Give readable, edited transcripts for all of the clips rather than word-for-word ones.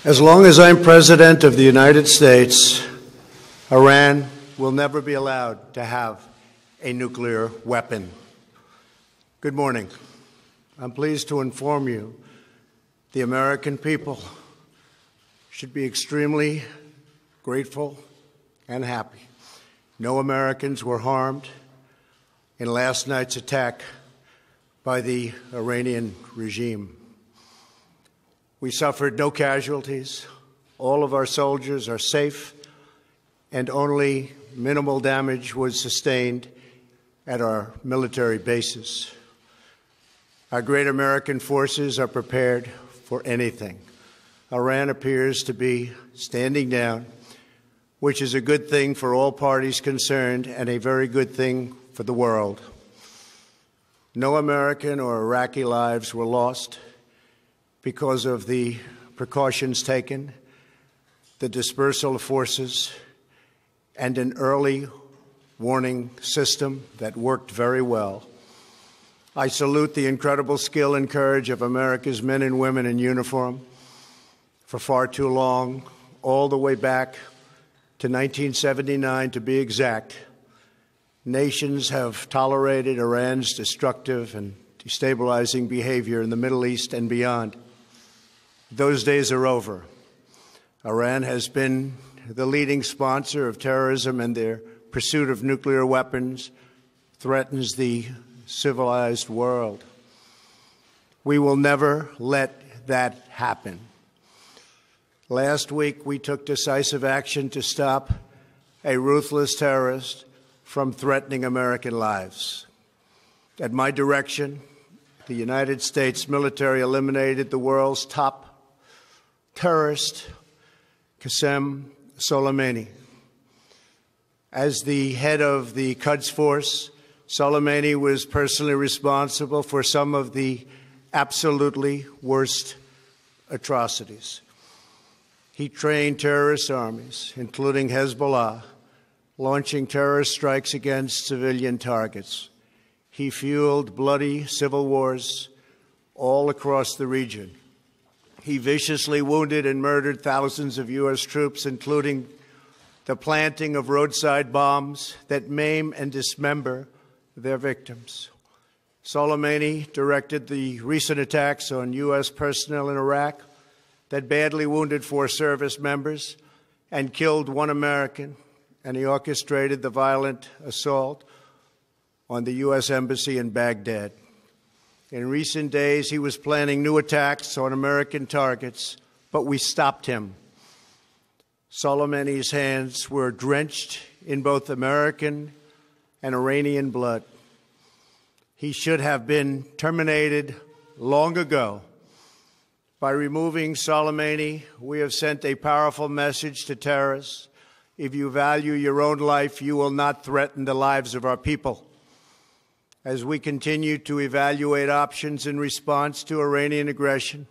As long as I'm President of the United States, Iran will never be allowed to have a nuclear weapon. Good morning. I'm pleased to inform you the American people should be extremely grateful and happy. No Americans were harmed in last night's attack by the Iranian regime. We suffered no casualties. All of our soldiers are safe, and only minimal damage was sustained at our military bases. Our great American forces are prepared for anything. Iran appears to be standing down, which is a good thing for all parties concerned and a very good thing for the world. No American or Iraqi lives were lost because of the precautions taken, the dispersal of forces, and an early warning system that worked very well. I salute the incredible skill and courage of America's men and women in uniform. For far too long, all the way back to 1979 to be exact, nations have tolerated Iran's destructive and destabilizing behavior in the Middle East and beyond. Those days are over. Iran has been the leading sponsor of terrorism, and their pursuit of nuclear weapons threatens the civilized world. We will never let that happen. Last week, we took decisive action to stop a ruthless terrorist from threatening American lives. At my direction, the United States military eliminated the world's top terrorist, Qasem Soleimani. As the head of the Quds Force, Soleimani was personally responsible for some of the absolutely worst atrocities. He trained terrorist armies, including Hezbollah, launching terrorist strikes against civilian targets. He fueled bloody civil wars all across the region. He viciously wounded and murdered thousands of U.S. troops, including the planting of roadside bombs that maim and dismember their victims. Soleimani directed the recent attacks on U.S. personnel in Iraq that badly wounded 4 service members and killed 1 American, and he orchestrated the violent assault on the U.S. Embassy in Baghdad. In recent days, he was planning new attacks on American targets, but we stopped him. Soleimani's hands were drenched in both American and Iranian blood. He should have been terminated long ago. By removing Soleimani, we have sent a powerful message to terrorists. If you value your own life, you will not threaten the lives of our people. As we continue to evaluate options in response to Iranian aggression,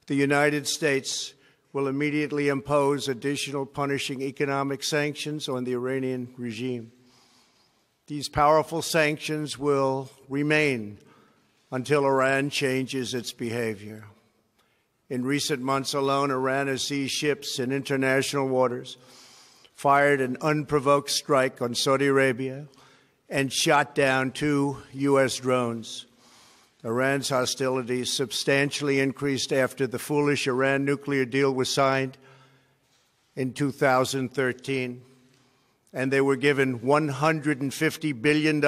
the United States will immediately impose additional punishing economic sanctions on the Iranian regime. These powerful sanctions will remain until Iran changes its behavior. In recent months alone, Iran has seized ships in international waters, fired an unprovoked strike on Saudi Arabia, and shot down 2 U.S. drones. Iran's hostilities substantially increased after the foolish Iran nuclear deal was signed in 2013, and they were given $150 billion,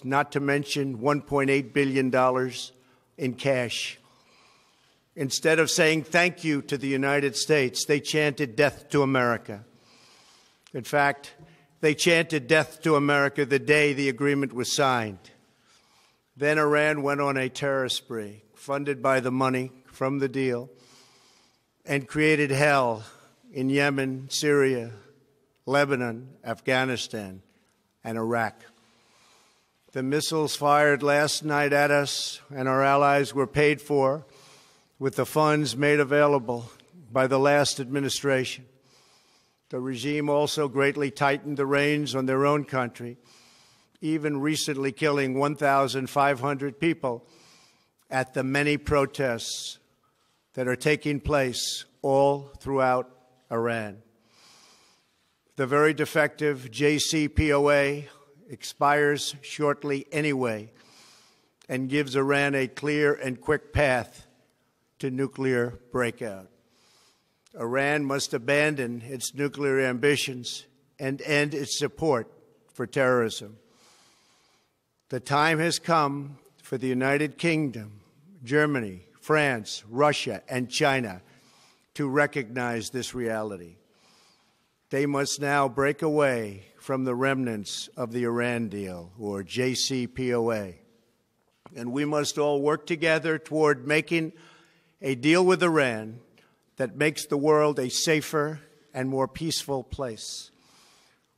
not to mention $1.8 billion in cash. Instead of saying thank you to the United States, they chanted death to America. In fact, they chanted death to America the day the agreement was signed. Then Iran went on a terror spree, funded by the money from the deal, and created hell in Yemen, Syria, Lebanon, Afghanistan, and Iraq. The missiles fired last night at us and our allies were paid for with the funds made available by the last administration. The regime also greatly tightened the reins on their own country, even recently killing 1,500 people at the many protests that are taking place all throughout Iran. The very defective JCPOA expires shortly anyway and gives Iran a clear and quick path to nuclear breakout. Iran must abandon its nuclear ambitions and end its support for terrorism. The time has come for the United Kingdom, Germany, France, Russia, and China to recognize this reality. They must now break away from the remnants of the Iran deal, or JCPOA. And we must all work together toward making a deal with Iran that makes the world a safer and more peaceful place.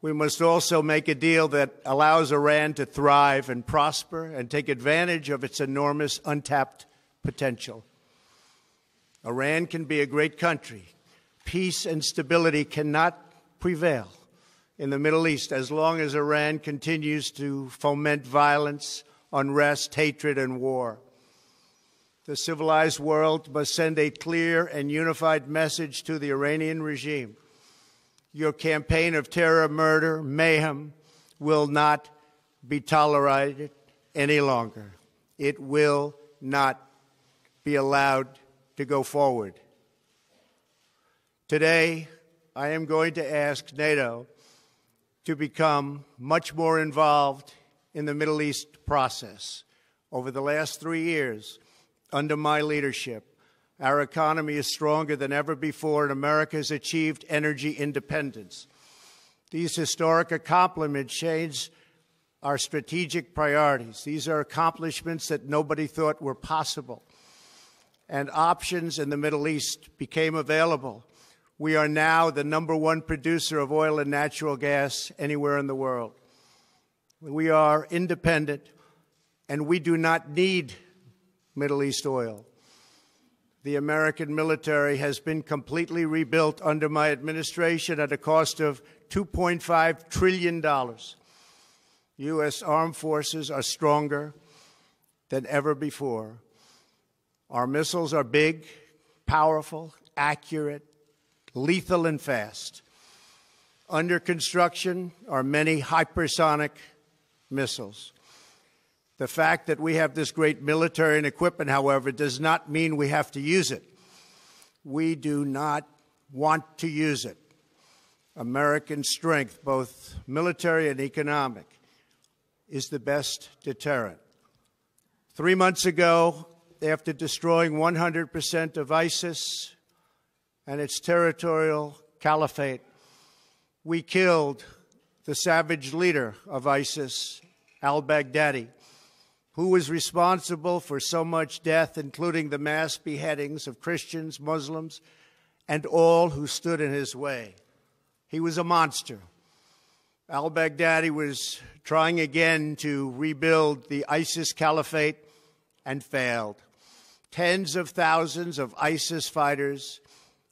We must also make a deal that allows Iran to thrive and prosper and take advantage of its enormous untapped potential. Iran can be a great country. Peace and stability cannot prevail in the Middle East as long as Iran continues to foment violence, unrest, hatred, and war. The civilized world must send a clear and unified message to the Iranian regime. Your campaign of terror, murder, mayhem will not be tolerated any longer. It will not be allowed to go forward. Today, I am going to ask NATO to become much more involved in the Middle East process. Over the last 3 years, under my leadership, our economy is stronger than ever before, and America has achieved energy independence. These historic accomplishments change our strategic priorities. These are accomplishments that nobody thought were possible. And options in the Middle East became available. We are now the #1 producer of oil and natural gas anywhere in the world. We are independent, and we do not need Middle East oil. The American military has been completely rebuilt under my administration at a cost of $2.5 trillion. U.S. armed forces are stronger than ever before. Our missiles are big, powerful, accurate, lethal, and fast. Under construction are many hypersonic missiles. The fact that we have this great military and equipment, however, does not mean we have to use it. We do not want to use it. American strength, both military and economic, is the best deterrent. 3 months ago, after destroying 100% of ISIS and its territorial caliphate, we killed the savage leader of ISIS, al-Baghdadi, who was responsible for so much death, including the mass beheadings of Christians, Muslims, and all who stood in his way. He was a monster. Al-Baghdadi was trying again to rebuild the ISIS caliphate and failed. Tens of thousands of ISIS fighters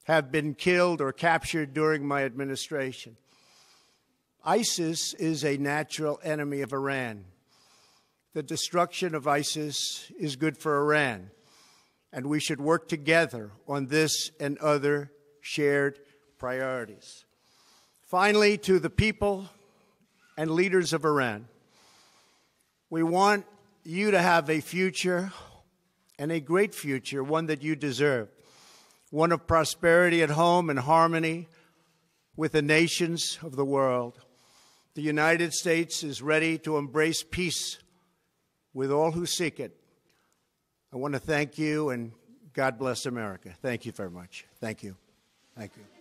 have been killed or captured during my administration. ISIS is a natural enemy of Iran. The destruction of ISIS is good for Iran, and we should work together on this and other shared priorities. Finally, to the people and leaders of Iran, we want you to have a future, and a great future, one that you deserve, one of prosperity at home and harmony with the nations of the world. The United States is ready to embrace peace with all who seek it. I want to thank you, and God bless America. Thank you very much. Thank you. Thank you.